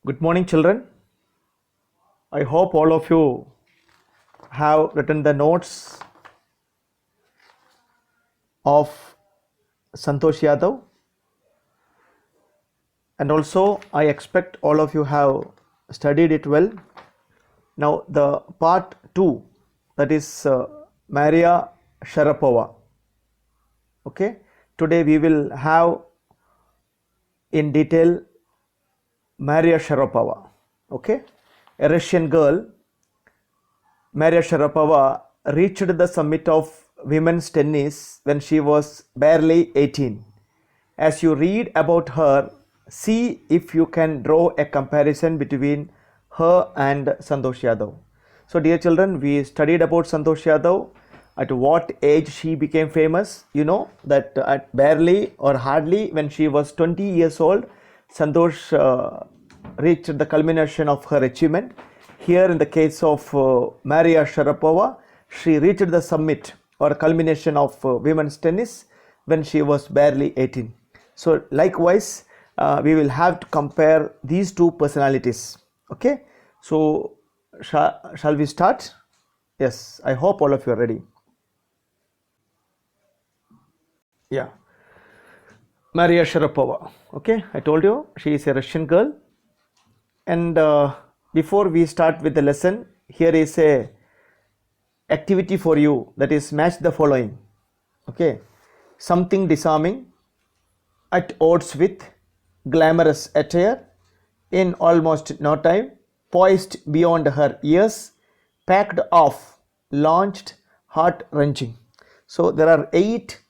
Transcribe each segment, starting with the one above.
Good morning, children. I hope all of you have written the notes of Santosh Yadav, and also I expect all of you have studied it well. Now, the part 2, that is Maria Sharapova. Okay, today we will have in detail Maria Sharapova. Okay, a Russian girl, Maria Sharapova, reached the summit of women's tennis when she was barely 18. As you read about her, see if you can draw a comparison between her and Santosh Yadav. So, dear children, we studied about Santosh Yadav, at what age she became famous. You know that at barely or hardly when she was 20 years old, Santosh reached the culmination of her achievement. Here, in the case of Maria Sharapova, she reached the summit or culmination of women's tennis when she was barely 18. So, likewise, we will have to compare these two personalities. Okay, so shall we start? Yes, I hope all of you are ready. Yeah, Maria Sharapova. Okay, I told you she is a Russian girl. And before we start with the lesson, here is a activity for you, that is match the following. Okay, something disarming, at odds with, glamorous attire, in almost no time, poised beyond her years, packed off, launched, heart wrenching. So there are 8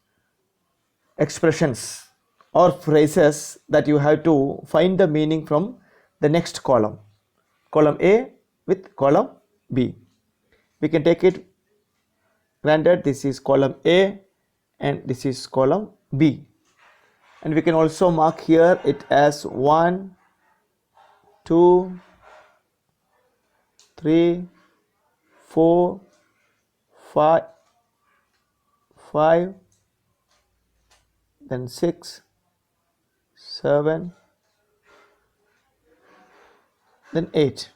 expressions or phrases that you have to find the meaning from the next column, column A with column B. We can take it granted this is column A and this is column B, and we can also mark here it as 1, 2, 3, 4, 5, then 6, 7, then 8.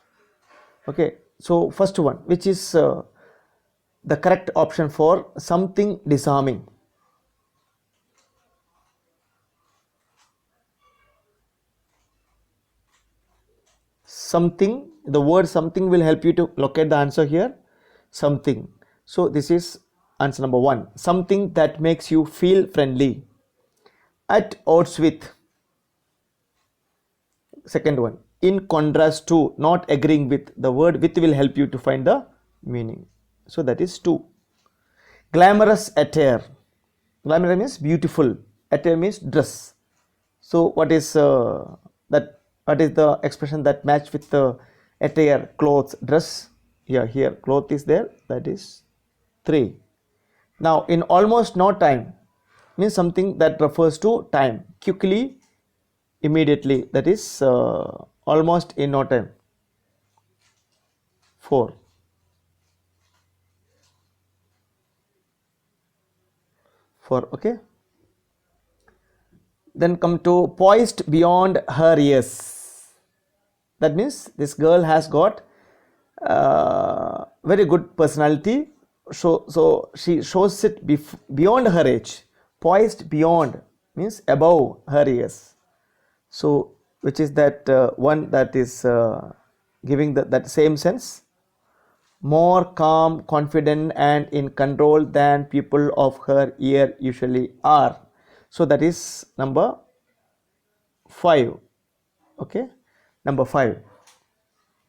Okay, so first one, which is the correct option for something disarming. Something, the word something will help you to locate the answer here. Something. So this is answer number 1. Something that makes you feel friendly. At odds with. Second one. In contrast to, not agreeing with. The word with will help you to find the meaning. So that is 2. Glamorous attire. Glamour means beautiful. Attire means dress. So what is that? What is the expression that match with the attire, clothes, dress? Yeah, here cloth is there. That is 3. Now, in almost no time means something that refers to time, quickly, immediately. That is almost in no time. 4. Okay. Then come to poised beyond her years. That means this girl has got very good personality. So she shows it beyond her age. Poised beyond means above her years. So which is that one that is giving that same sense. More calm, confident and in control than people of her year usually are. So that is number 5. Okay, number 5.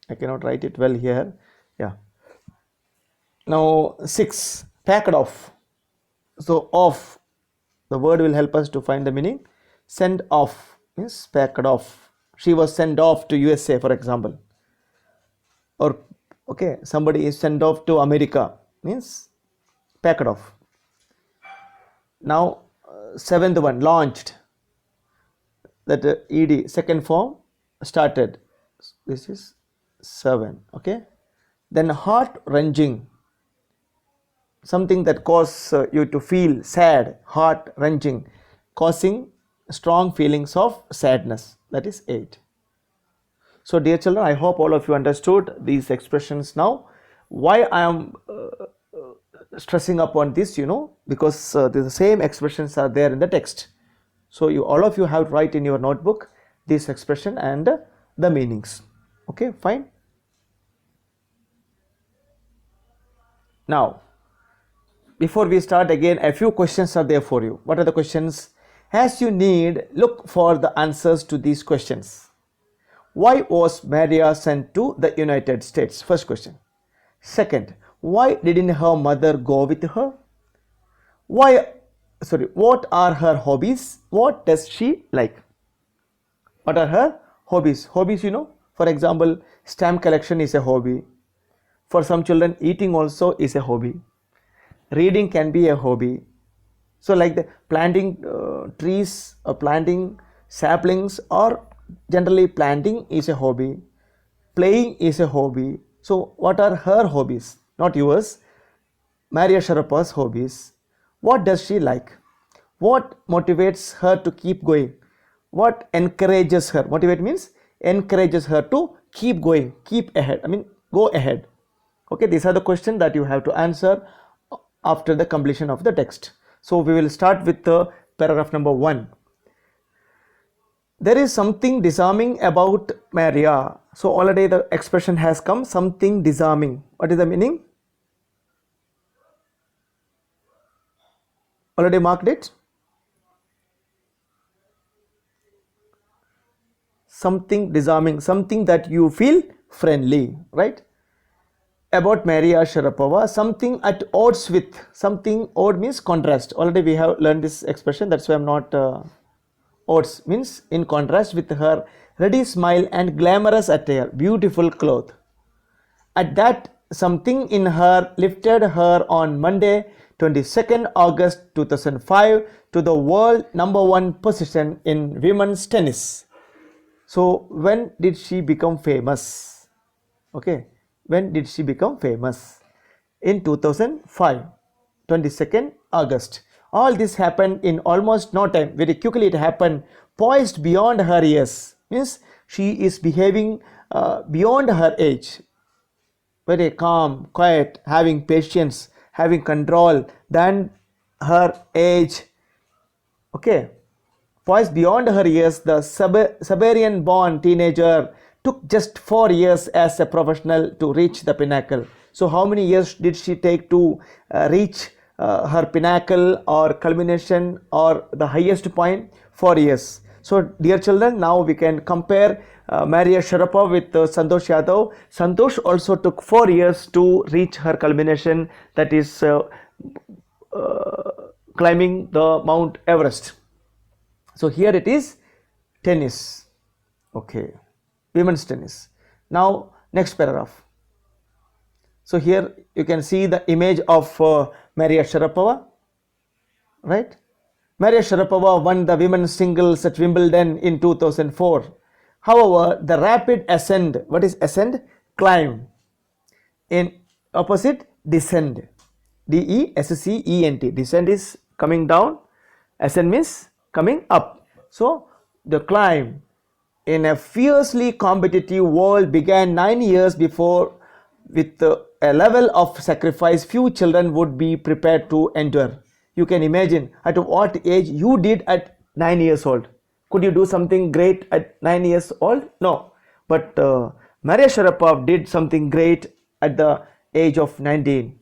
I cannot write it well here. Yeah. Now 6. Packed off. So off, the word will help us to find the meaning. Send off means packed off. She was sent off to USA, for example. Or okay, somebody is sent off to America means packed off. Now 7th one, launched. That ed second form started. This is 7. Okay, then heart wrenching, something that causes you to feel sad, heart wrenching, causing strong feelings of sadness. That is 8. So dear children, I hope all of you understood these expressions now. Why I am stressing upon this, because the same expressions are there in the text. So all of you have to write in your notebook this expression and the meanings. Okay, fine. Now, before we start again, a few questions are there for you. What are the questions? As you need, look for the answers to these questions. Why was Maria sent to the United States? First question. Second, why didn't her mother go with her? What are her hobbies? What does she like? What are her hobbies? Hobbies, for example, stamp collection is a hobby. For some children, eating also is a hobby. Reading can be a hobby. So like the planting trees or planting saplings, or generally planting is a hobby. Playing is a hobby. So what are her hobbies? Not yours. Maria Sharapova's hobbies. What does she like? What motivates her to keep going? What encourages her? Motivate means encourages her to keep going, keep ahead. Go ahead. Okay, these are the questions that you have to answer after the completion of the text. So we will start with the paragraph number 1. There is something disarming about Maria. So already the expression has come, something disarming. What is the meaning? Already marked it? Something disarming, something that you feel friendly, right? About Maria Sharapova, something at odds with. Something odd means contrast. Already we have learned this expression, that's why I'm not odds means in contrast with her ready smile and glamorous attire, beautiful cloth. At that, something in her lifted her on Monday, 22nd August 2005 to the world #1 position in women's tennis. So when did she become famous? Okay, when did she become famous? In 2005, 22nd August. All this happened in almost no time. Very quickly it happened. Poised beyond her years. Means she is behaving beyond her age. Very calm, quiet, having patience, having control than her age. Okay. Poised beyond her years, the Siberian-born teenager took just 4 years as a professional to reach the pinnacle. So how many years did she take to reach her pinnacle or culmination or the highest point? 4 years. So dear children, now we can compare Maria Sharapova with Santosh Yadav. Santosh also took 4 years to reach her culmination, that is climbing the Mount Everest. So here it is tennis. Okay, women's tennis. Now next paragraph. So here you can see the image of Maria Sharapova, right? Maria Sharapova won the women's singles at Wimbledon in 2004. However, the rapid ascent, what is ascend? Climb. In opposite, descend. D-E-S-C-E-N-T. Descent is coming down. Ascent means coming up. So the climb in a fiercely competitive world began 9 years before, with a level of sacrifice few children would be prepared to endure. You can imagine at what age you did at 9 years old. Could you do something great at 9 years old? No. But Maria Sharapova did something great at the age of 9.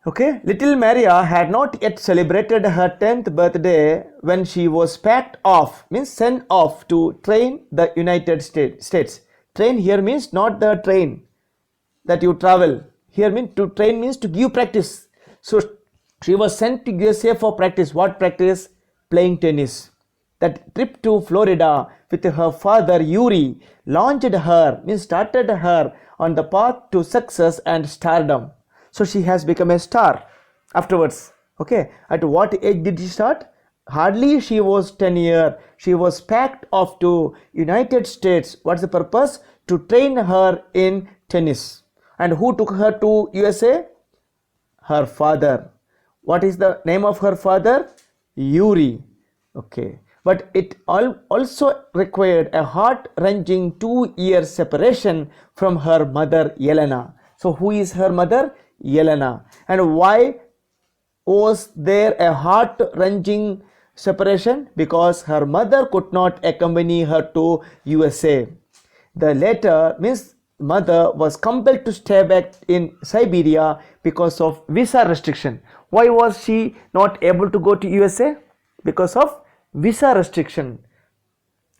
Okay, little Maria had not yet celebrated her 10th birthday when she was packed off, means sent off to train the United States. Train here means not the train that you travel. Here means to train means to give practice. So she was sent to USA for practice. What practice? Playing tennis. That trip to Florida with her father Yuri launched her, means started her on the path to success and stardom. So she has become a star afterwards. Okay, at what age did she start? Hardly she was 10 years. She was packed off to United States. What's the purpose? To train her in tennis. And who took her to USA? Her father. What is the name of her father? Yuri. Okay. but it also required a heart-wrenching 2-year separation from her mother Yelena. So who is her mother? Yelena. And why was there a heart-wrenching separation? Because her mother could not accompany her to USA. The latter means mother was compelled to stay back in Siberia because of visa restriction. Why was she not able to go to USA? Because of visa restriction.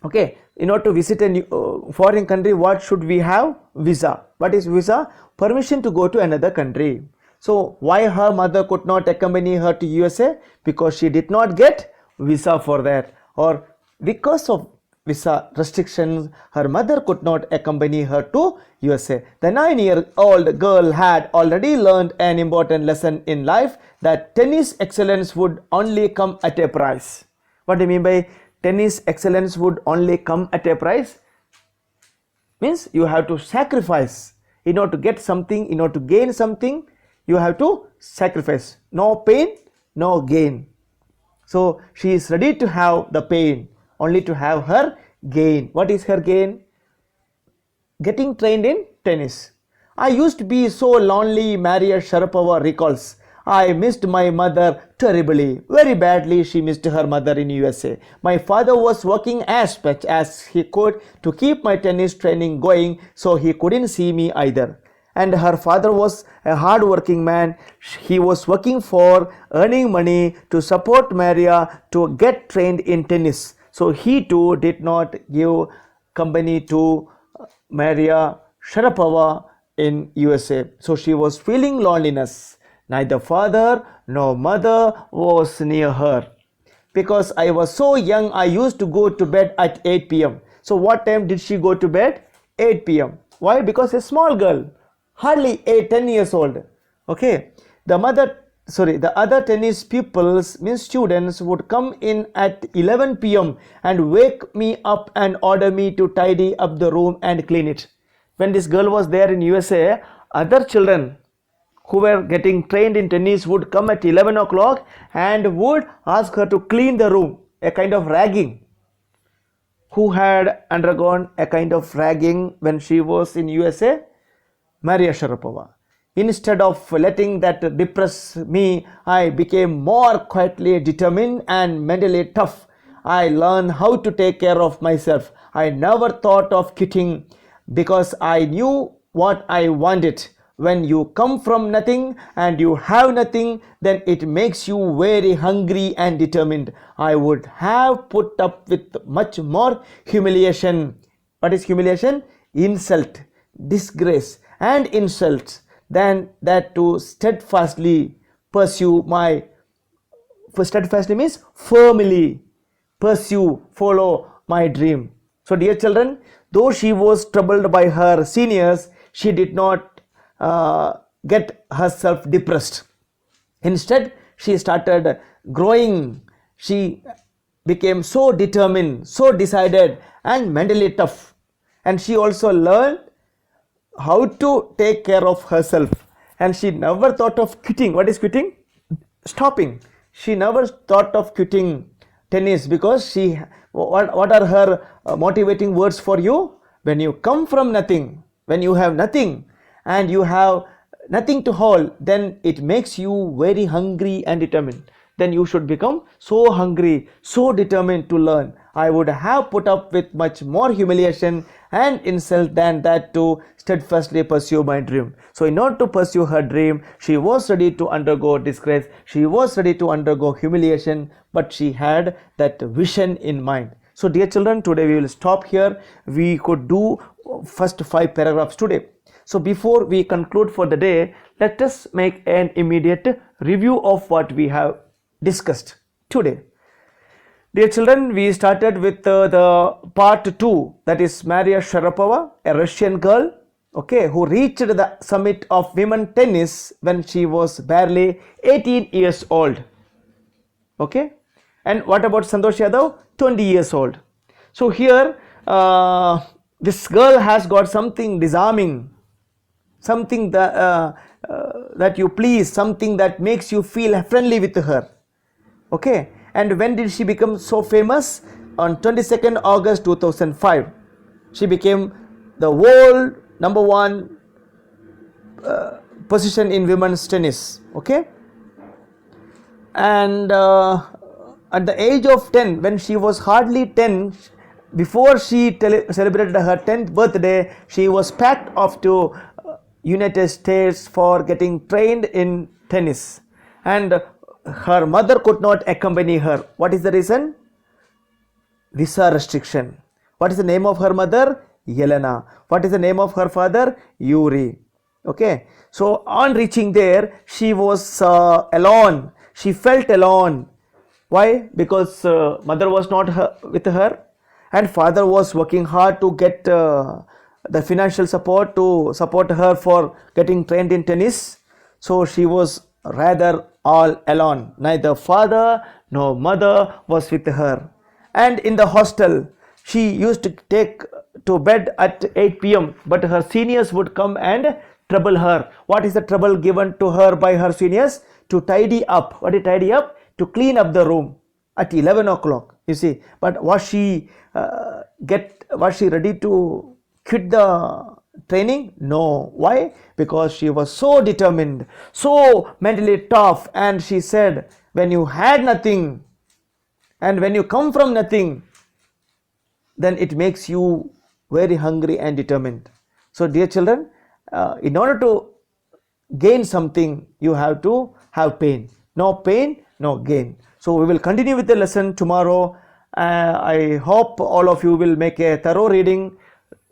Okay, in order to visit a foreign country, what should we have? Visa. What is visa? Permission to go to another country. So why her mother could not accompany her to USA? Because she did not get visa for that, or because of visa restrictions, her mother could not accompany her to USA. The 9-year-old girl had already learned an important lesson in life, that tennis excellence would only come at a price. What do you mean by tennis excellence would only come at a price? Means you have to sacrifice in order to get something, in order to gain something, you have to sacrifice. No pain, no gain. So she is ready to have the pain only to have her gain. What is her gain? Getting trained in tennis. I used to be so lonely, Maria Sharapova recalls. I missed my mother terribly. Very badly she missed her mother in USA. My father was working as much as he could to keep my tennis training going, so he couldn't see me either. And her father was a hard-working man. He was working for earning money to support Maria to get trained in tennis. So he too did not give company to Maria Sharapova in USA. So she was feeling loneliness. Neither father nor mother was near her. Because I was so young, I used to go to bed at 8 p.m. So what time did she go to bed? 8 p.m. Why? Because a small girl, hardly 10 years old. Okay. The other tennis pupils, means students, would come in at 11 p.m. and wake me up and order me to tidy up the room and clean it. When this girl was there in USA, other children who were getting trained in tennis would come at 11 o'clock and would ask her to clean the room, a kind of ragging. Who had undergone a kind of ragging when she was in USA? Maria Sharapova. Instead of letting that depress me, I became more quietly determined and mentally tough. I learned how to take care of myself. I never thought of quitting because I knew what I wanted. When you come from nothing and you have nothing, then it makes you very hungry and determined. I would have put up with much more humiliation. What is humiliation? Insult, disgrace and insults than that to steadfastly pursue my, steadfastly means firmly pursue, follow my dream. So dear children, though she was troubled by her seniors, she did not get herself depressed. Instead, she started growing. She became so determined, so decided and mentally tough. And she also learned how to take care of herself. And she never thought of quitting. What is quitting? Stopping. She never thought of quitting tennis because she, what are her motivating words for you? When you come from nothing, when you have nothing, and you have nothing to hold, then it makes you very hungry and determined. Then you should become so hungry, so determined to learn. I would have put up with much more humiliation and insult than that to steadfastly pursue my dream. So in order to pursue her dream, she was ready to undergo disgrace, she was ready to undergo humiliation, but she had that vision in mind. So dear children, today we will stop here. We could do first 5 paragraphs today. So before we conclude for the day, let us make an immediate review of what we have discussed today. Dear children, we started with the part 2, that is Maria Sharapova, a Russian girl, okay, who reached the summit of women tennis when she was barely 18 years old. Okay, and what about Santosh Yadav? 20 years old. So here this girl has got something disarming, something that you please, something that makes you feel friendly with her. Okay, and when did she become so famous? on 22nd August 2005. She became the world number one position in women's tennis. Okay, and at the age of 10, when she was hardly 10, before she celebrated her 10th birthday, she was packed off to United States for getting trained in tennis, and her mother could not accompany her. What is the reason? Visa restriction. What is the name of her mother? Yelena. What is the name of her father? Yuri. Okay, so on reaching there, she was alone. She felt alone. Why? Because mother was not with her, and father was working hard to get the financial support to support her for getting trained in tennis. So she was rather all alone. Neither father nor mother was with her. And in the hostel, she used to take to bed at 8 p.m. but her seniors would come and trouble her. What is the trouble given to her by her seniors? To tidy up. What is tidy up? To clean up the room at 11 o'clock. You see, but was she ready to quit the training? No. Why? Because she was so determined, so mentally tough, and she said, when you had nothing and when you come from nothing, then it makes you very hungry and determined. So dear children, in order to gain something, you have to have pain. No pain, no gain. So we will continue with the lesson tomorrow. I hope all of you will make a thorough reading,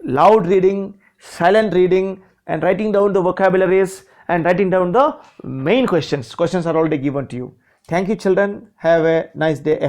loud reading, silent reading, and writing down the vocabularies and writing down the main questions. Questions are already given to you. Thank you children. Have a nice day.